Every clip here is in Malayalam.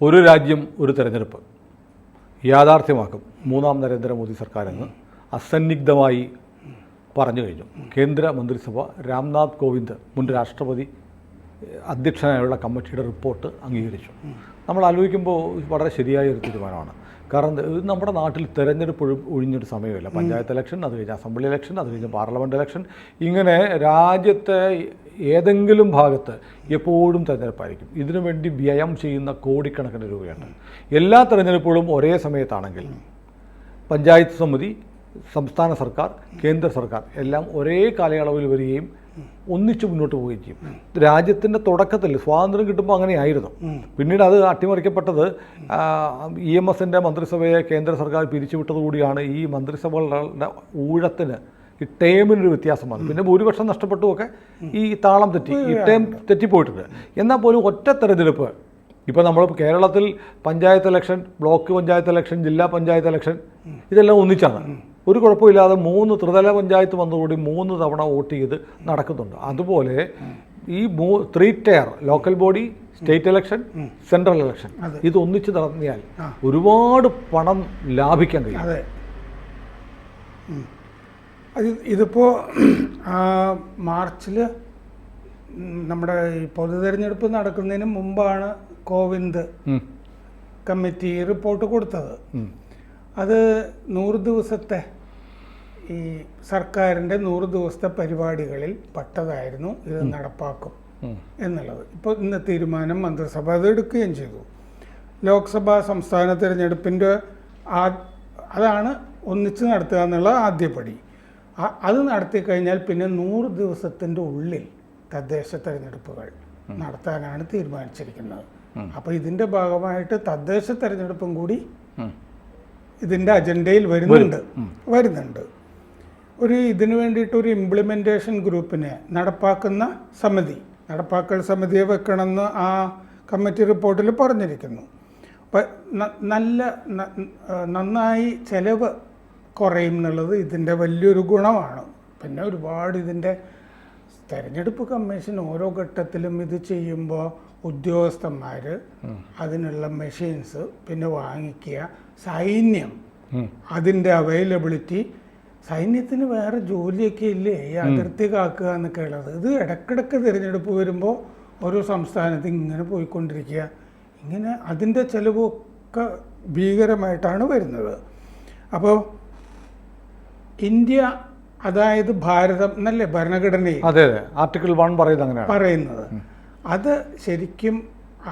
ഒരു രാജ്യം ഒരു തെരഞ്ഞെടുപ്പ് യാഥാർത്ഥ്യമാക്കും മൂന്നാം നരേന്ദ്രമോദി സർക്കാരെന്ന് അസന്നിഗ്ധമായി പറഞ്ഞു കഴിഞ്ഞു. കേന്ദ്ര മന്ത്രിസഭ രാംനാഥ് കോവിന്ദ് മുൻ രാഷ്ട്രപതി അധ്യക്ഷനായുള്ള കമ്മിറ്റിയുടെ റിപ്പോർട്ട് അംഗീകരിച്ചു. നമ്മൾ ആലോചിക്കുമ്പോൾ വളരെ ശരിയായ ഒരു തീരുമാനമാണ്. കാരണം നമ്മുടെ നാട്ടിൽ തെരഞ്ഞെടുപ്പ് ഒഴിഞ്ഞൊരു സമയമില്ല. പഞ്ചായത്ത് ഇലക്ഷൻ, അത് കഴിഞ്ഞ് അസംബ്ലി ഇലക്ഷൻ, അത് കഴിഞ്ഞ് പാർലമെൻറ്റ് ഇലക്ഷൻ, ഇങ്ങനെ രാജ്യത്തെ ഏതെങ്കിലും ഭാഗത്ത് എപ്പോഴും തെരഞ്ഞെടുപ്പായിരിക്കും. ഇതിനുവേണ്ടി വ്യയം ചെയ്യുന്ന കോടിക്കണക്കിന് രൂപയാണ്. എല്ലാ തെരഞ്ഞെടുപ്പുകളും ഒരേ സമയത്താണെങ്കിൽ പഞ്ചായത്ത് സമിതി, സംസ്ഥാന സർക്കാർ, കേന്ദ്ര സർക്കാർ എല്ലാം ഒരേ കാലയളവിൽ വരികയും ഒന്നിച്ച് മുന്നോട്ട് പോവുകയും ചെയ്യും. രാജ്യത്തിൻ്റെ തുടക്കത്തിൽ സ്വാതന്ത്ര്യം കിട്ടുമ്പോൾ അങ്ങനെയായിരുന്നു. പിന്നീട് അത് അട്ടിമറിക്കപ്പെട്ടത് EMSൻ്റെ മന്ത്രിസഭയെ കേന്ദ്ര സർക്കാർ പിരിച്ചുവിട്ടതുകൂടിയാണ് ഈ മന്ത്രിസഭകളുടെ ഊഴത്തിന് ഈ ടേമിനൊരു വ്യത്യാസം വന്നു. പിന്നെ ഭൂരിപക്ഷം നഷ്ടപ്പെട്ടുമൊക്കെ ഈ താളം തെറ്റി, ഈ ടേം തെറ്റിപ്പോയിട്ടുണ്ട്. എന്നാൽ പോലും ഒറ്റ തെരഞ്ഞെടുപ്പ്, ഇപ്പോൾ നമ്മൾ കേരളത്തിൽ panchayat election, block panchayat election, ജില്ലാ പഞ്ചായത്ത് ഇലക്ഷൻ ഇതെല്ലാം ഒന്നിച്ചാണ്. ഒരു കുഴപ്പമില്ലാതെ 3 ത്രിതല പഞ്ചായത്ത് വന്നുകൂടി 3 തവണ വോട്ട് ചെയ്ത് നടക്കുന്നുണ്ട്. അതുപോലെ ഈ 3 tier local body, state election, central election ഇത് ഒന്നിച്ച് നടത്തിയാൽ ഒരുപാട് പണം ലാഭിക്കാൻ കഴിയും. അതെ, ഇതിപ്പോൾ മാർച്ചിൽ നമ്മുടെ ഈ പൊതു തെരഞ്ഞെടുപ്പ് നടക്കുന്നതിന് മുമ്പാണ് കോവിന്ദ് കമ്മിറ്റി റിപ്പോർട്ട് കൊടുത്തത്. അത് 100 ദിവസത്തെ ഈ സർക്കാരിൻ്റെ 100 ദിവസത്തെ പരിപാടികളിൽ പെട്ടതായിരുന്നു ഇത് നടപ്പാക്കും എന്നുള്ളത്. ഇപ്പോൾ ഇന്ന് തീരുമാനം മന്ത്രിസഭ അത് എടുക്കുകയും ചെയ്തു. ലോക്സഭാ സംസ്ഥാന തിരഞ്ഞെടുപ്പിൻ്റെ അതാണ് ഒന്നിച്ച് നടത്തുക എന്നുള്ള ആദ്യപടി. അത് നടത്തിക്കഴിഞ്ഞാൽ പിന്നെ 100 ദിവസത്തിൻ്റെ ഉള്ളിൽ തദ്ദേശ തെരഞ്ഞെടുപ്പുകൾ നടത്താനാണ് തീരുമാനിച്ചിരിക്കുന്നത്. അപ്പോൾ ഇതിൻ്റെ ഭാഗമായിട്ട് തദ്ദേശ തെരഞ്ഞെടുപ്പും കൂടി ഇതിൻ്റെ അജണ്ടയിൽ വരുന്നുണ്ട്. ഇതിനു വേണ്ടിയിട്ടൊരു ഇംപ്ലിമെൻറ്റേഷൻ ഗ്രൂപ്പിനെ നടപ്പാക്കൽ സമിതിയെ വെക്കണമെന്ന് ആ കമ്മിറ്റി റിപ്പോർട്ടിൽ പറഞ്ഞിരിക്കുന്നു. നന്നായി ചെലവ് കുറയും എന്നുള്ളത് ഇതിൻ്റെ വലിയൊരു ഗുണമാണ്. പിന്നെ ഒരുപാട് ഇതിൻ്റെ തെരഞ്ഞെടുപ്പ് കമ്മീഷൻ ഓരോ ഘട്ടത്തിലും ഇത് ചെയ്യുമ്പോൾ ഉദ്യോഗസ്ഥന്മാർ, അതിനുള്ള മെഷീൻസ്, പിന്നെ വാങ്ങിക്കുക, സൈന്യം, അതിൻ്റെ അവൈലബിലിറ്റി, സൈന്യത്തിന് വേറെ ജോലിയൊക്കെ ഇല്ലേ, ഈ അതിർത്തി കാക്കുക എന്നൊക്കെ ഉള്ളത്. ഇത് ഇടയ്ക്കിടയ്ക്ക് തിരഞ്ഞെടുപ്പ് വരുമ്പോൾ ഓരോ സംസ്ഥാനത്ത് ഇങ്ങനെ പോയിക്കൊണ്ടിരിക്കുക, ഇങ്ങനെ അതിൻ്റെ ചിലവൊക്കെ ഭീകരമായിട്ടാണ് വരുന്നത്. അപ്പോൾ ഇന്ത്യ, അതായത് ഭാരതം എന്നല്ലേ ഭരണഘടനയിൽ ആർട്ടിക്കിൾ 1 പറയുന്നത്, അത് ശരിക്കും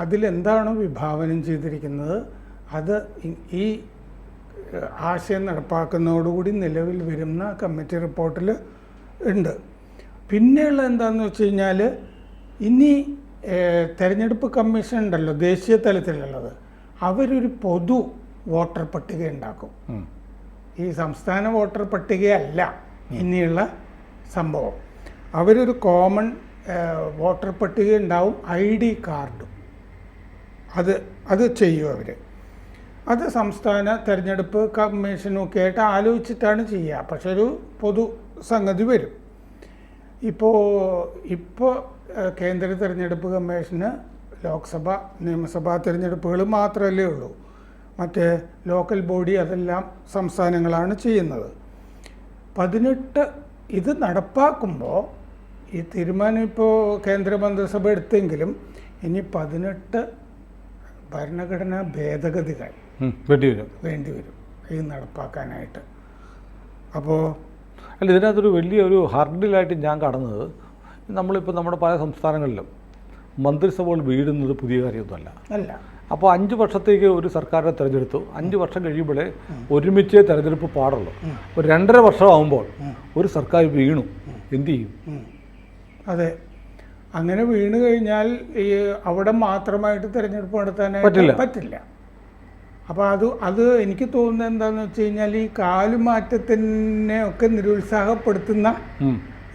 അതിലെന്താണോ വിഭാവനം ചെയ്തിരിക്കുന്നത് അത് ഈ ആശയം നടപ്പാക്കുന്നതോടുകൂടി നിലവിൽ വരുന്ന കമ്മിറ്റി റിപ്പോർട്ടിൽ ഉണ്ട്. പിന്നെയുള്ള എന്താണെന്ന് വെച്ച് കഴിഞ്ഞാൽ, ഇനി തെരഞ്ഞെടുപ്പ് കമ്മീഷൻ ഉണ്ടല്ലോ ദേശീയ തലത്തിലുള്ളത്, അവരൊരു പൊതു വോട്ടർ പട്ടിക ഉണ്ടാക്കും. ഈ സംസ്ഥാന വോട്ടർ പട്ടികയല്ല ഇനിയുള്ള സംഭവം. അവരൊരു കോമൺ വോട്ടർ പട്ടിക ഉണ്ടാവും, ID കാർഡും അത് ചെയ്യും അവർ. അത് സംസ്ഥാന തെരഞ്ഞെടുപ്പ് കമ്മീഷനൊക്കെ ആയിട്ട് ആലോചിച്ചിട്ടാണ് ചെയ്യുക. പക്ഷെ ഒരു പൊതു സംഗതി വരും. ഇപ്പോൾ കേന്ദ്ര തെരഞ്ഞെടുപ്പ് കമ്മീഷന് ലോക്സഭ, നിയമസഭാ തിരഞ്ഞെടുപ്പുകൾ മാത്രമല്ലേ ഉള്ളൂ. മറ്റേ ലോക്കൽ ബോഡി അതെല്ലാം സംസ്ഥാനങ്ങളാണ് ചെയ്യുന്നത്. 18 ഇത് നടപ്പാക്കുമ്പോൾ ഈ തീരുമാനം ഇപ്പോൾ കേന്ദ്രമന്ത്രിസഭ എടുത്തെങ്കിലും ഇനി 18 ഭരണഘടനാ ഭേദഗതികൾ വേണ്ടി വരും ഇത് നടപ്പാക്കാനായിട്ട്. അപ്പോൾ ഇതിനകത്തൊരു വലിയൊരു ഹർഡിലായിട്ട് ഞാൻ കാണുന്നത്, നമ്മളിപ്പോൾ നമ്മുടെ പല സംസ്ഥാനങ്ങളിലും മന്ത്രിസഭകൾ വീഴുന്നത് പുതിയ കാര്യമൊന്നുമല്ല. അപ്പോൾ 5 വർഷത്തേക്ക് ഒരു സർക്കാരിനെ തിരഞ്ഞെടുത്തു, 5 വർഷം കഴിയുമ്പോഴേ ഒരുമിച്ച് തിരഞ്ഞെടുപ്പ് പാടുള്ളൂ. ഒരു 2.5 വർഷമാകുമ്പോൾ ഒരു സർക്കാർ വീണു, എന്തു ചെയ്യും? അതെ, അങ്ങനെ വീണ് കഴിഞ്ഞാൽ ഈ അവിടെ മാത്രമായിട്ട് തിരഞ്ഞെടുപ്പ് നടത്താനായിട്ട് പറ്റില്ല. അപ്പോൾ അത് എനിക്ക് തോന്നുന്നത് എന്താണെന്ന് വെച്ച് കഴിഞ്ഞാൽ, ഈ കാലുമാറ്റത്തിനെ ഒക്കെ നിരുത്സാഹപ്പെടുത്തുന്ന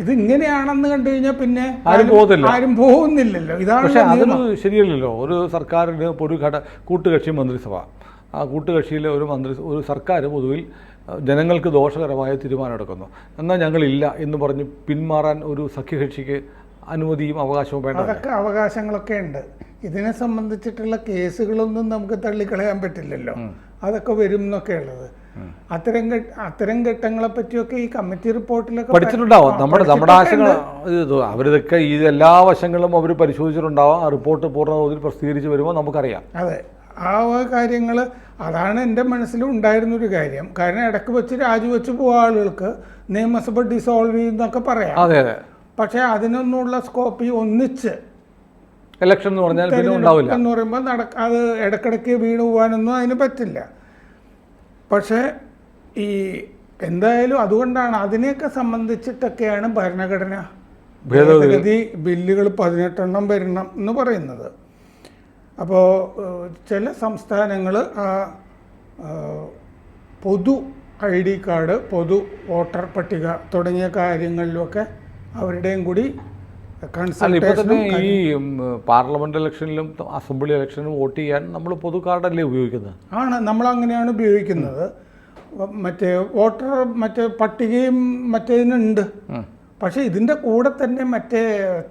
ഇത് ഇങ്ങനെയാണെന്ന് കണ്ടു കഴിഞ്ഞാൽ പിന്നെ ആരും പോകുന്നില്ലല്ലോ. ഇതാണ് ശരിയല്ലല്ലോ. ഒരു സർക്കാരിന് ഒരു കൂട്ടുകക്ഷി മന്ത്രിസഭ, ആ കൂട്ടുകക്ഷിയിലെ ഒരു സർക്കാർ പൊതുവിൽ ജനങ്ങൾക്ക് ദോഷകരമായ തീരുമാനമെടുക്കുന്നു. എന്നാൽ ഞങ്ങളില്ല എന്ന് പറഞ്ഞ് പിന്മാറാൻ ഒരു സഖ്യകക്ഷിക്ക് അനുമതിയും അവകാശവും വേണ്ട. അതൊക്കെ അവകാശങ്ങളൊക്കെ ഉണ്ട്. ഇതിനെ സംബന്ധിച്ചിട്ടുള്ള കേസുകളൊന്നും നമുക്ക് തള്ളിക്കളയാൻ പറ്റില്ലല്ലോ. അതൊക്കെ വരും എന്നൊക്കെ ഉള്ളത്. അത്തരം ഘട്ടങ്ങളെ പറ്റിയൊക്കെ ഈ കമ്മിറ്റി റിപ്പോർട്ടിലൊക്കെ പഠിച്ചിട്ടുണ്ടാവാം. നമ്മുടെ ആശങ്ക അവരിതൊക്കെ ഈ എല്ലാ വശങ്ങളും അവർ പരിശോധിച്ചിട്ടുണ്ടാവാം. ആ റിപ്പോർട്ട് പൂർണ്ണതോതിൽ പ്രസിദ്ധീകരിച്ച് വരുമ്പോൾ നമുക്കറിയാം. അതെ, ആ കാര്യങ്ങൾ അതാണ് എൻ്റെ മനസ്സിലും ഉണ്ടായിരുന്നൊരു കാര്യം. കാരണം ഇടയ്ക്ക് വെച്ച് രാജിവെച്ച് പോയ ആളുകൾക്ക് നിയമസഭ ഡിസോൾവ് ചെയ്യുന്നൊക്കെ പറയാം. അതെ അതെ. പക്ഷേ അതിനൊന്നുള്ള സ്കോപ്പ് ഈ ഒന്നിച്ച് ഇലക്ഷൻ എന്ന് പറഞ്ഞാൽ പിന്നെ ഉണ്ടാവില്ല എന്ന് പറയുമ്പോൾ അത് ഇടയ്ക്കിടയ്ക്ക് വീണ് പോകാനൊന്നും അതിന് പറ്റില്ല. പക്ഷേ ഈ എന്തായാലും അതുകൊണ്ടാണ് അതിനെയൊക്കെ സംബന്ധിച്ചിട്ടൊക്കെയാണ് ഭരണഘടന ഭേദഗതി ബില്ലുകൾ 18 വരണം എന്ന് പറയുന്നത്. അപ്പോൾ ചില സംസ്ഥാനങ്ങൾ പൊതു ID കാർഡ്, പൊതു വോട്ടർ പട്ടിക തുടങ്ങിയ കാര്യങ്ങളിലുമൊക്കെ അവരുടെയും കൂടി ഈ പാർലമെന്റ് ഇലക്ഷനിലും അസംബ്ലി ഇലക്ഷനിലും വോട്ട് ചെയ്യാൻ നമ്മൾ പൊതു കാർഡല്ലേ ഉപയോഗിക്കുന്നത്? ആണ്, നമ്മൾ അങ്ങനെയാണ് ഉപയോഗിക്കുന്നത്. മറ്റേ പട്ടികയും മറ്റേതിനുണ്ട്. പക്ഷെ ഇതിന്റെ കൂടെ തന്നെ മറ്റേ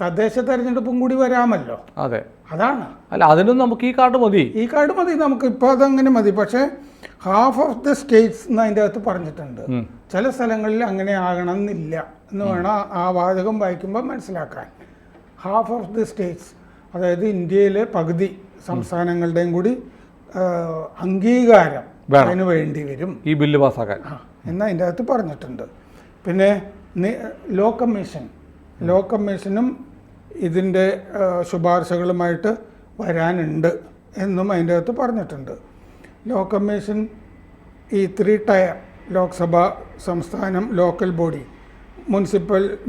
തദ്ദേശ തെരഞ്ഞെടുപ്പും കൂടി വരാമല്ലോ. അതെ, അതാണ്. അല്ല, അതിനും നമുക്ക് ഈ കാർഡ് മതി. ഈ കാർഡ് മതി നമുക്ക്. ഇപ്പോൾ അതങ്ങനെ മതി. പക്ഷേ ഹാഫ് ഓഫ് ദ സ്റ്റേറ്റ്സ് എന്ന് അതിൻ്റെ അകത്ത് പറഞ്ഞിട്ടുണ്ട്. ചില സ്ഥലങ്ങളിൽ അങ്ങനെ ആകണം എന്നില്ല എന്ന് വേണം ആ വാചകം വായിക്കുമ്പോൾ മനസ്സിലാക്കാൻ. ഹാഫ് ഓഫ് ദി സ്റ്റേറ്റ്സ്, അതായത് ഇന്ത്യയിലെ പകുതി സംസ്ഥാനങ്ങളുടെയും കൂടി അംഗീകാരം അതിന് വേണ്ടി വരും ഈ ബില്ല് പാസ്സാക്കാൻ എന്ന് അതിൻ്റെ അകത്ത് പറഞ്ഞിട്ടുണ്ട്. പിന്നെ ലോ കമ്മീഷനും ഇതിൻ്റെ ശുപാർശകളുമായിട്ട് വരാനുണ്ട് എന്നും അതിൻ്റെ അകത്ത് പറഞ്ഞിട്ടുണ്ട്. ലോ കമ്മീഷൻ ഈ 3 ടയർ ലോക്സഭ, സംസ്ഥാനം, ലോക്കൽ ബോഡി,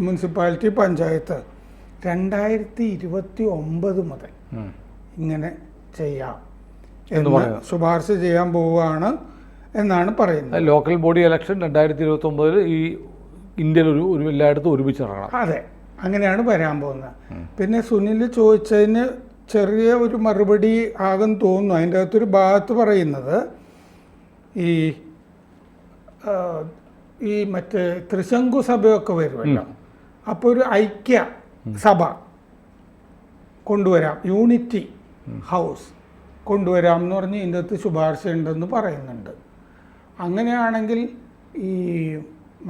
മുനിസിപ്പാലിറ്റി, പഞ്ചായത്ത് 2029 മുതൽ ഇങ്ങനെ ചെയ്യാം എന്ന് ശുപാർശ ചെയ്യാൻ പോവുകയാണ് എന്നാണ് പറയുന്നത്. ലോക്കൽ ബോഡി ഇലക്ഷൻ 2029 ഈ ഇന്ത്യയിൽ ഒരു എല്ലായിടത്തും ഒരുമിച്ച് നടക്കണം. അതെ, അങ്ങനെയാണ് വരാൻ പോകുന്നത്. പിന്നെ സുനിൽ ചോദിച്ചതിന് ചെറിയ ഒരു മറുപടി ആകും തോന്നുന്നു. അതിൻ്റെ അകത്തൊരു ഭാഗത്ത് പറയുന്നത് ഈ മറ്റേ ത്രിശങ്കു സഭയൊക്കെ വരുമല്ലോ, അപ്പോൾ ഒരു ഐക്യ സഭ കൊണ്ടുവരാം, യൂണിറ്റി ഹൗസ് കൊണ്ടുവരാം എന്ന് പറഞ്ഞ് ഇതിൻ്റെ അകത്ത് ശുപാർശ ഉണ്ടെന്ന് പറയുന്നുണ്ട്. അങ്ങനെയാണെങ്കിൽ ഈ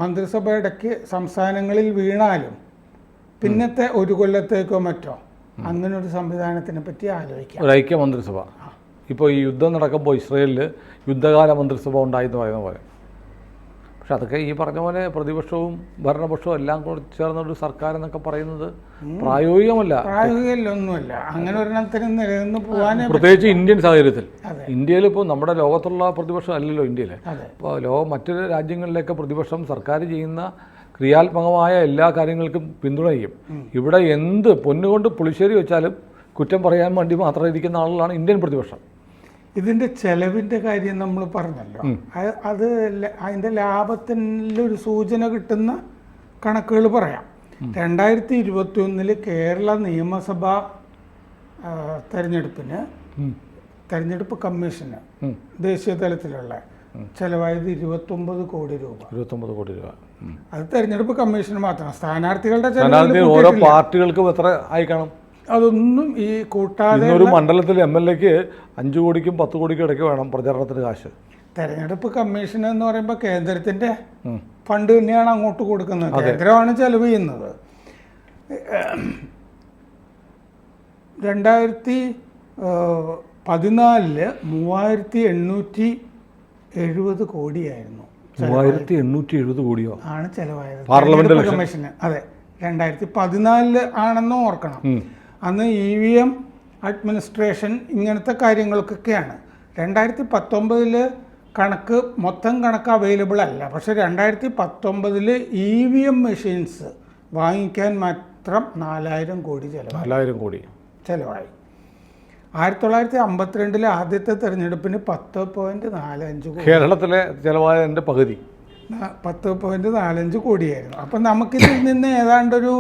മന്ത്രിസഭ ഇടയ്ക്ക് സംസ്ഥാനങ്ങളിൽ വീണാലും പിന്നത്തെ ഒരു കൊല്ലത്തേക്കോ മറ്റോ അങ്ങനെ ഒരു സംവിധാനത്തിനെ പറ്റി ആലോചിക്കാം. ഒരു ഐക്യ മന്ത്രിസഭ. ഇപ്പോൾ ഈ യുദ്ധം നടക്കുമ്പോൾ ഇസ്രയേലിൽ യുദ്ധകാല മന്ത്രിസഭ ഉണ്ടായെന്ന് പറയുന്ന പോലെ. പക്ഷെ അതൊക്കെ ഈ പറഞ്ഞ പോലെ പ്രതിപക്ഷവും ഭരണപക്ഷവും എല്ലാം കൂടി ചേർന്നൊരു സർക്കാർ എന്നൊക്കെ പറയുന്നത് പ്രായോഗികമൊന്നുമല്ല. അങ്ങനെ ഒരെണ്ണത്തിന് നിലനിന്ന് പോകാൻ, പ്രത്യേകിച്ച് ഇന്ത്യൻ സാഹചര്യത്തിൽ. ഇന്ത്യയിൽ ഇപ്പോൾ നമ്മുടെ ലോകത്തുള്ള പ്രതിപക്ഷം അല്ലല്ലോ ഇന്ത്യയിൽ. ഇപ്പോൾ മറ്റു രാജ്യങ്ങളിലൊക്കെ പ്രതിപക്ഷം സർക്കാർ ചെയ്യുന്ന ക്രിയാത്മകമായ എല്ലാ കാര്യങ്ങൾക്കും പിന്തുണ ചെയ്യും. ഇവിടെ എന്ത് പൊന്നുകൊണ്ട് പുളിശ്ശേരി വെച്ചാലും കുറ്റം പറയാൻ വേണ്ടി മാത്രം ഇരിക്കുന്ന ആളുകളാണ് ഇന്ത്യൻ പ്രതിപക്ഷം. ഇതിൻ്റെ ചെലവിൻ്റെ കാര്യം നമ്മൾ പറഞ്ഞല്ലോ. അത് അതിൻ്റെ ലാഭത്തിനൊരു സൂചന കിട്ടുന്ന കണക്കുകൾ പറയാം. 2021 കേരള നിയമസഭാ തെരഞ്ഞെടുപ്പ് കമ്മീഷന് ദേശീയ തലത്തിലുള്ള ചെലവായത് 29 കോടി രൂപ. 29 കോടി രൂപ. അത് തെരഞ്ഞെടുപ്പ് കമ്മീഷന് മാത്രം. സ്ഥാനാർത്ഥികളുടെ ഓരോ പാർട്ടികൾക്കും എത്ര അയക്കണം അതൊന്നും ഈ കൂട്ടാതെ ഒരു മണ്ഡലത്തിൽ MLAക്ക് 5 കോടിക്കും 10 കോടിക്കും ഇടയ്ക്ക് വേണം പ്രചാരണത്തിന് കാശ്. തെരഞ്ഞെടുപ്പ് കമ്മീഷൻ എന്ന് പറയുമ്പോൾ കേന്ദ്രത്തിൻ്റെ ഫണ്ട് തന്നെയാണ് അങ്ങോട്ട് കൊടുക്കുന്നത്. കേന്ദ്രമാണ് ചെലവ് ചെയ്യുന്നത്. 2014 3870 കോടിയായിരുന്നു. 3870 കോടിയോ ആണ് ചെലവായത് പാർലമെന്റ് കമ്മീഷന്. അതെ, 2014 ആണെന്ന് ഓർക്കണം. അന്ന് EVM അഡ്മിനിസ്ട്രേഷൻ ഇങ്ങനത്തെ കാര്യങ്ങൾക്കൊക്കെയാണ്. 2019 മൊത്തം കണക്ക് അവൈലബിൾ അല്ല. പക്ഷേ 2019 EVM മെഷീൻസ് വാങ്ങിക്കാൻ മാത്രം 4000 കോടി ചിലവായി. 1952 ആദ്യത്തെ തെരഞ്ഞെടുപ്പിന് 10.45 കോടി. കേരളത്തിലെ ചിലവായതിൻ്റെ പകുതി 10.45 കോടിയായിരുന്നു. അപ്പം നമുക്കിതിൽ നിന്ന് ഏതാണ്ടൊരു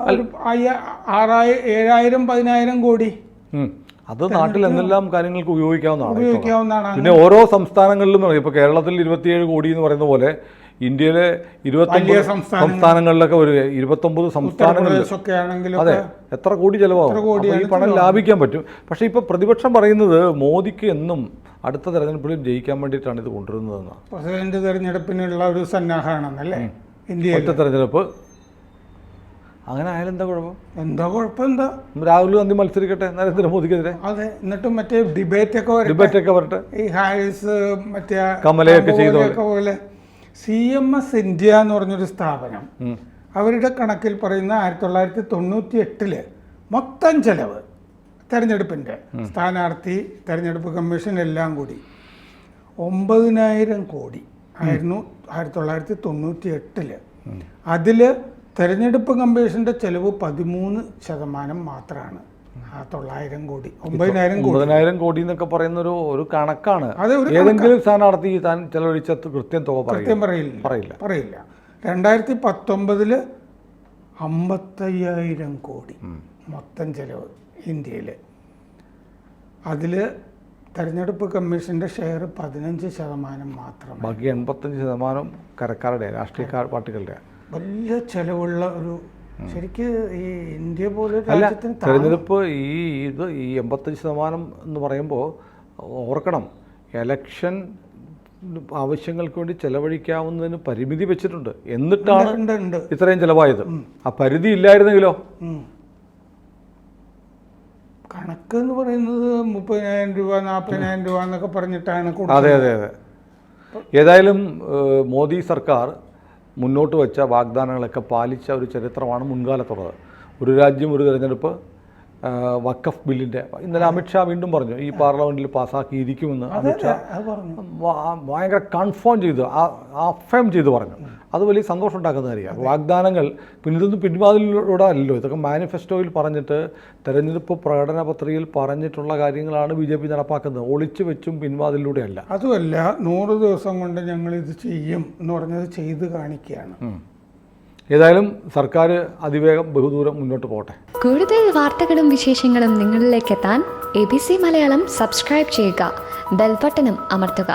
7000-10000 കോടി അത് നാട്ടിൽ എന്തെല്ലാം കാര്യങ്ങൾക്ക് ഉപയോഗിക്കാവുന്നതാണ്. പിന്നെ ഓരോ സംസ്ഥാനങ്ങളിലും ഇപ്പോൾ കേരളത്തിൽ 27 കോടി എന്ന് പറയുന്ന പോലെ ഇന്ത്യയിലെ 29 സംസ്ഥാനങ്ങളിലൊക്കെ ഒരു 29 സംസ്ഥാനങ്ങളിൽ ഒക്കെ ആണെങ്കിലും അതെ എത്ര കോടി ചിലവാകും. അപ്പോൾ ഈ പണം ലാഭിക്കാൻ പറ്റും. പക്ഷേ ഇപ്പോൾ പ്രതിപക്ഷം പറയുന്നത് മോദിക്ക് എന്നും അടുത്ത തെരഞ്ഞെടുപ്പിൽ ജയിക്കാൻ വേണ്ടിയിട്ടാണ് ഇത് കൊണ്ടുവരുന്നതെന്നാണ്. പ്രസിഡന്റ് തെരഞ്ഞെടുപ്പിനുള്ള ഒരു സന്നാഹമാണെന്നല്ലേ ഇന്ത്യയിൽ ഒറ്റ തെരഞ്ഞെടുപ്പ്. അങ്ങനെ ആയാലും എന്താ കുഴപ്പം? എന്താ കുഴപ്പം? എന്താ രാഹുൽ ഗാന്ധി മത്സരിക്കട്ടെ നരേന്ദ്രമോദിക്കെതിരെ. അതെ, എന്നിട്ട് മറ്റേ ഡിബേറ്റൊക്കെ വരട്ടെ. ഈ ഹാരിസ് മറ്റേ കമലയൊക്കെ പോലെ. CMS ഇന്ത്യ എന്ന് പറഞ്ഞൊരു സ്ഥാപനം അവരുടെ കണക്കിൽ പറയുന്ന 1998 മൊത്തം ചെലവ് തെരഞ്ഞെടുപ്പിൻ്റെ സ്ഥാനാർത്ഥി തെരഞ്ഞെടുപ്പ് കമ്മീഷൻ എല്ലാം കൂടി 9,000 കോടി ആയിരുന്നു 1998. അതിൽ തെരഞ്ഞെടുപ്പ് കമ്മീഷന്റെ ചെലവ് 13% മാത്രമാണ്. 9,000 കോടി 9,000 കോടി എന്നൊക്കെ പറയുന്ന ഒരു കണക്കാണ്. ഏതെങ്കിലും സ്ഥാനാർത്ഥി താൻ ചെലവഴിച്ച കൃത്യം തുക പറയില്ല. 2019 55,000 കോടി മൊത്തം ചെലവ് ഇന്ത്യയിൽ. അതിൽ തെരഞ്ഞെടുപ്പ് കമ്മീഷന്റെ ഷെയർ 15% മാത്രം. ബാക്കി 85% കരക്കാരുടെ രാഷ്ട്രീയ പാർട്ടികളുടെ. വലിയ ചെലവുള്ള ഒരു ശരിക്ക് ഈ ഇന്ത്യ പോലെ തെരഞ്ഞെടുപ്പ് ഈ 85% എന്ന് പറയുമ്പോൾ ഓർക്കണം, എലക്ഷൻ ആവശ്യങ്ങൾക്ക് വേണ്ടി ചെലവഴിക്കാവുന്നതിന് പരിമിതി വെച്ചിട്ടുണ്ട്. എന്നിട്ടാണ് ഇത്രയും ചെലവായത്. ആ പരിധി ഇല്ലായിരുന്നെങ്കിലോ? കണക്ക് എന്ന് പറയുന്നത് 30,000 രൂപ 40,000 രൂപ എന്നൊക്കെ പറഞ്ഞിട്ടാണ്. അതെ. ഏതായാലും മോദി സർക്കാർ മുന്നോട്ട് വെച്ച വാഗ്ദാനങ്ങളൊക്കെ പാലിച്ച ഒരു ചരിത്രമാണ് മുൻകാലത്തുള്ളത്. ഒരു രാജ്യം ഒരു തെരഞ്ഞെടുപ്പ്, വഖഫ് ബില്ലിൻ്റെ ഇന്നലെ അമിത്ഷാ വീണ്ടും പറഞ്ഞു ഈ പാർലമെൻറ്റിൽ പാസ്സാക്കിയിരിക്കുമെന്ന്. അമിത്ഷാ ഭയങ്കര കൺഫേം ചെയ്തു, അഫേം ചെയ്തു പറഞ്ഞു. അത് വലിയ സന്തോഷം ഉണ്ടാക്കുന്ന കാര്യമാണ്. വാഗ്ദാനങ്ങൾ ഇതൊന്നും പിൻവാതിലൂടെ അല്ലല്ലോ, ഇതൊക്കെ മാനിഫെസ്റ്റോയിൽ പറഞ്ഞിട്ട് തെരഞ്ഞെടുപ്പ് പ്രകടന പത്രികയിൽ പറഞ്ഞിട്ടുള്ള കാര്യങ്ങളാണ് BJP നടപ്പാക്കുന്നത്. ഒളിച്ചു വെച്ചും പിൻവാതിലൂടെ അല്ല. അതുമല്ല 100 ദിവസം കൊണ്ട് ഞങ്ങളിത് ചെയ്യും എന്ന് പറഞ്ഞത് ചെയ്ത് കാണിക്കുകയാണ്. ഏതായാലും സർക്കാർ അതിവേഗം ബഹുദൂരം മുന്നോട്ട് പോകട്ടെ. കൂടുതൽ വാർത്തകളും വിശേഷങ്ങളും നിങ്ങളിലേക്ക് എത്താൻ ABC മലയാളം സബ്സ്ക്രൈബ് ചെയ്യുക, ബെൽബട്ടനും അമർത്തുക.